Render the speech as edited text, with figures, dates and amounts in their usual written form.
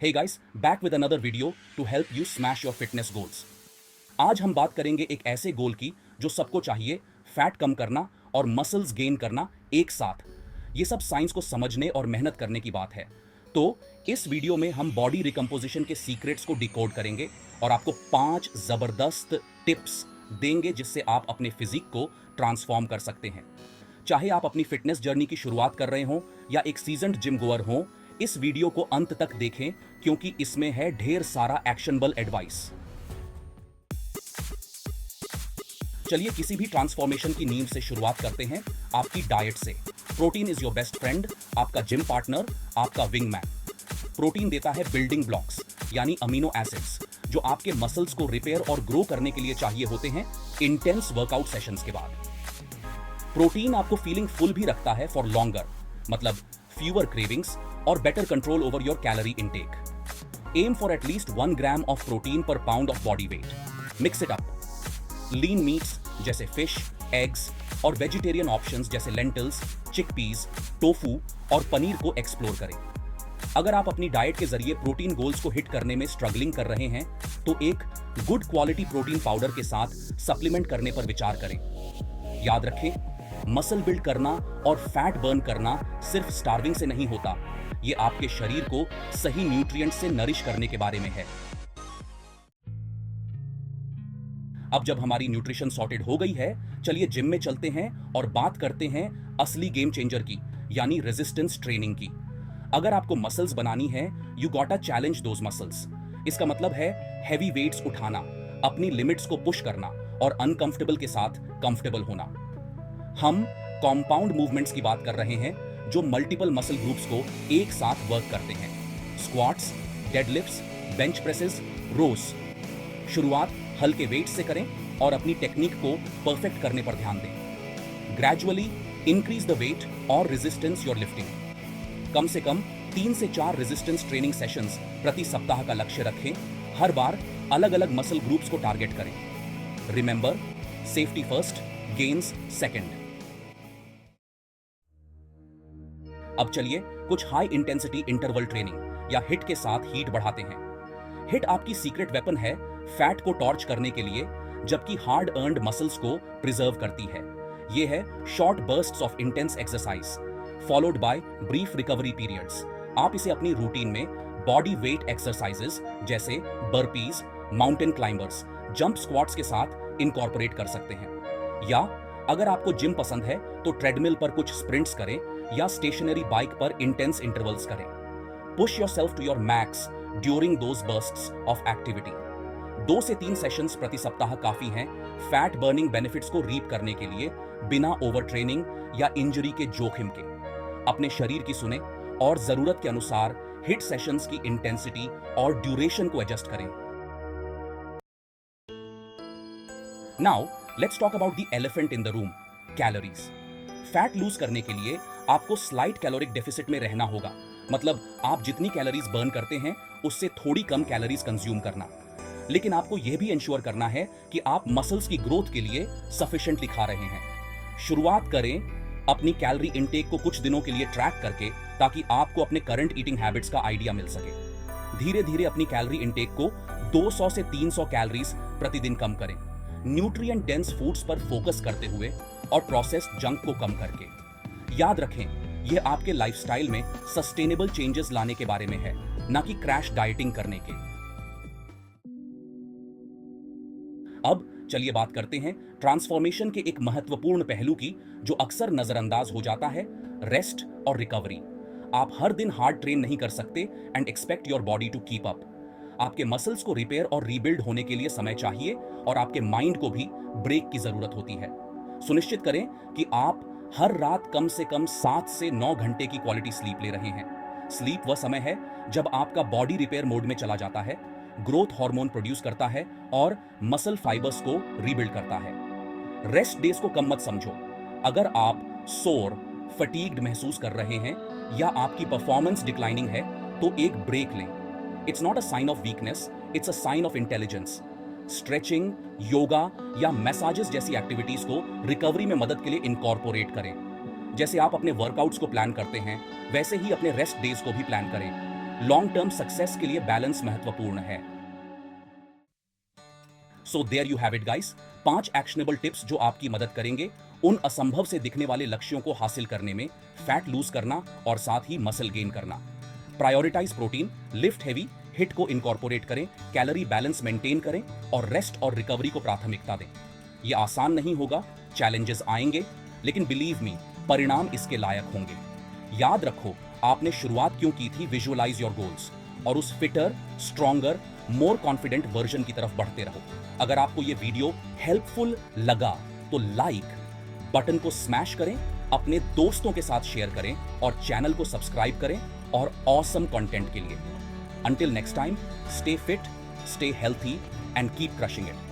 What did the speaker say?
Hey guys, back with another video to help you smash your fitness goals. आज हम बात करेंगे एक ऐसे गोल की जो सबको चाहिए, फैट कम करना और मसल्स गेन करना एक साथ। ये सब साइंस को समझने और मेहनत करने की बात है। तो इस वीडियो में हम बॉडी रिकम्पोजिशन के सीक्रेट्स को डिकोड करेंगे और आपको 5 जबरदस्त टिप्स देंगे जिससे आप अपने फिजिक को ट्रांसफॉर्म कर सकते हैं। चाहे आप अपनी फिटनेस जर्नी की शुरुआत कर रहे हों या एक सीजन्ड जिम गोअर हों, इस वीडियो को अंत तक देखें क्योंकि इसमें है ढेर सारा एक्शनेबल एडवाइस। चलिए किसी भी ट्रांसफॉर्मेशन की नींव से शुरुआत करते हैं आपकी डाइट से। Protein is your best friend, आपका जिम पार्टनर, आपका विंगमैन। प्रोटीन देता है बिल्डिंग ब्लॉक्स यानी अमीनो एसिड्स जो आपके मसल्स को रिपेयर और ग्रो करने के लिए चाहिए होते हैं इंटेंस वर्कआउट सेशंस के बाद। प्रोटीन आपको फीलिंग फुल भी रखता है फॉर लॉन्गर, मतलब फ्यूअर क्रेविंग्स और better control over your calorie intake. Aim for at least 1 gram of protein per pound of body weight. Mix it up. Lean meats जैसे fish, eggs और vegetarian options जैसे lentils, chickpeas, tofu और पनीर को explore करें। अगर आप अपनी डाइट के जरिए प्रोटीन गोल्स को हिट करने में स्ट्रगलिंग कर रहे हैं तो एक गुड क्वालिटी प्रोटीन पाउडर के साथ सप्लीमेंट करने पर विचार करें। याद रखें, मसल बिल्ड करना और फैट बर्न करना सिर्फ स्टार्विंग से नहीं होता, ये आपके शरीर को सही न्यूट्रिएंट से नरिश करने के बारे में है। अब जब हमारी न्यूट्रिशन सॉर्टेड हो गई है, चलिए जिम में चलते हैं और बात करते हैं असली गेम चेंजर की, यानी रेजिस्टेंस ट्रेनिंग की। अगर आपको मसल्स बनानी है, you got a challenge those muscles. इसका मतलब है हैवी वेट्स उठाना, अपनी लिमिट्स को पुश करना और अनकंफर्टेबल के साथ कंफर्टेबल होना। हम कॉम्पाउंड मूवमेंट्स की बात कर रहे हैं जो मल्टीपल मसल ग्रुप्स को एक साथ वर्क करते हैं। स्क्वाट्स, डेडलिफ्ट्स, बेंच प्रेसेस, रोज। शुरुआत हल्के वेट से करें और अपनी टेक्निक को परफेक्ट करने पर ध्यान दें। ग्रेजुअली इंक्रीज द वेट और रेजिस्टेंस योर लिफ्टिंग। कम से कम 3 से 4 रेजिस्टेंस ट्रेनिंग सेशंस प्रति सप्ताह का लक्ष्य रखें। हर बार अलग अलग मसल ग्रुप्स को टारगेट करें। Remember, safety first, gains second. अब चलिए कुछ हाई इंटेंसिटी इंटरवल ट्रेनिंग या हिट के साथ हीट बढ़ाते हैं। हिट आपकी सीक्रेट वेपन है फैट को टॉर्च करने के लिए, जबकि हार्ड अर्न्ड मसल्स को प्रिजर्व करती है। ये है short bursts of intense exercise followed by brief recovery periods. आप इसे अपनी रूटीन में बॉडी वेट एक्सरसाइजेस जैसे burpees, mountain climbers, jump squats के साथ इनकॉर्पोरेट कर सकते हैं। या अगर आपको जिम पसंद है तो ट्रेडमिल पर कुछ स्प्रिंट्स करें या स्टेशनरी बाइक पर इंटेंस इंटरवल्स करें। Push yourself to your max during those bursts of activity. 2 से 3 सेशंस प्रति सप्ताह काफी हैं फैट बर्निंग बेनिफिट्स को रीप करने के लिए, बिना ओवर ट्रेनिंग या इंजरी के जोखिम के। अपने शरीर की सुने और जरूरत के अनुसार हिट सेशंस की इंटेंसिटी और ड्यूरेशन को एडजस्ट करें। Now let's talk about the elephant in the room, calories. Fat loose करने के लिए आपको स्लाइट कैलोरिक डेफिसिट में रहना होगा, मतलब आप जितनी कैलोरीज बर्न करते हैं उससे थोड़ी कम कैलोरीज कंज्यूम करना। लेकिन आपको यह भी इंश्योर करना है कि आप मसल्स की ग्रोथ के लिए सफिशिएंटली खा रहे हैं। शुरुआत करें अपनी कैलोरी इनटेक को कुछ दिनों के लिए ट्रैक करके, ताकि आपको अपने करंट ईटिंग हैबिट्स का आइडिया मिल सके। धीरे धीरे अपनी कैलोरी इनटेक को 200 से 300 कैलोरीज प्रतिदिन कम करें, न्यूट्रिएंट डेंस फूड्स पर फोकस करते हुए और प्रोसेस्ड जंक को कम करके। याद रखें, यह आपके लाइफस्टाइल में सस्टेनेबल चेंजेस लाने के बारे में है, ना कि क्रैश डाइटिंग करने के। अब चलिए बात करते हैं ट्रांसफॉर्मेशन के एक महत्वपूर्ण पहलू की जो अक्सर नजरअंदाज हो जाता है, रेस्ट और रिकवरी। आप हर दिन हार्ड ट्रेन नहीं कर सकते and expect your body to keep up. आपके मसल्स को रिपेयर और रीबिल्ड होने के लिए समय चाहिए और आपके माइंड को भी ब्रेक की जरूरत होती है। सुनिश्चित करें कि आप हर रात कम से कम 7 से 9 घंटे की क्वालिटी स्लीप ले रहे हैं। स्लीप वह समय है जब आपका बॉडी रिपेयर मोड में चला जाता है, ग्रोथ हार्मोन प्रोड्यूस करता है और मसल फाइबर्स को रीबिल्ड करता है। रेस्ट डेज को कम मत समझो। अगर आप सोर, फटीग्ड महसूस कर रहे हैं या आपकी परफॉर्मेंस डिक्लाइनिंग है तो एक ब्रेक लें। It's not a sign of weakness, it's a sign of intelligence. Stretching, yoga या मैसाजेस जैसी एक्टिविटीज को रिकवरी में मदद के लिए इनकॉर्पोरेट करें। जैसे आप अपने वर्कआउट्स को प्लान करते हैं, वैसे ही अपने रेस्ट डेज को भी प्लान करें। लॉन्ग टर्म सक्सेस के लिए बैलेंस महत्वपूर्ण है। So there you have it guys, 5 actionable tips जो आपकी मदद करेंगे उन असंभव से दिखने वाले लक्ष्यों को हासिल करने में, फैट लूज करना और साथ ही मसल गेन करना। Prioritise protein, lift heavy, HIIT को इनकॉर्पोरेट करें, कैलोरी बैलेंस मेंटेन करें और रेस्ट और रिकवरी को प्राथमिकता दें। ये आसान नहीं होगा, चैलेंजेस आएंगे, लेकिन बिलीव मी, परिणाम इसके लायक होंगे। याद रखो, आपने शुरुआत क्यों की थी। विजुअलाइज योर गोल्स और उस fitter, stronger, more confident version की तरफ बढ़ते रहो। अगर आपको ये वीडियो हेल्पफुल लगा तो लाइक बटन को स्मैश करें, अपने दोस्तों के साथ शेयर करें और चैनल को सब्सक्राइब करें और ऑसम कंटेंट के लिए। Until next time, stay fit, stay healthy, and keep crushing it.